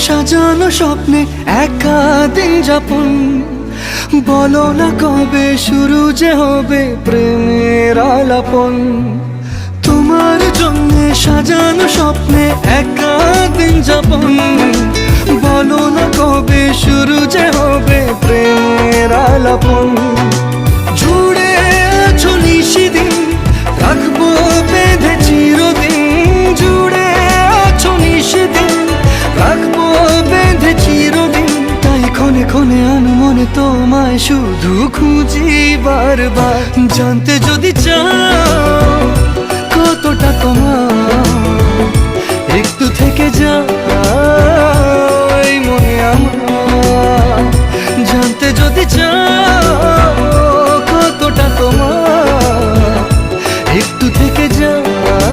সাজানো স্বপ্নে একা দিন যাপন, বলো না কবে শুরু যে হবে প্রেমের আলাপন। তোমার জন্য সাজানো স্বপ্নে একা দিন যাপন, বলো না কবে শুরু যে হবে প্রেমের আলাপন। জুড়ে আছো নিশিদিন, রাখবো বেঁধে চিরদিন। জুড়ে আছো নিশিদিন, রাখবো বেঁধে চিরদিন। তাই ক্ষণে ক্ষণে আনমনে তোমায় শুধু খুঁজি বারবার। জানতে যদি চাও কতটা তোমার, একটু থেকে যাও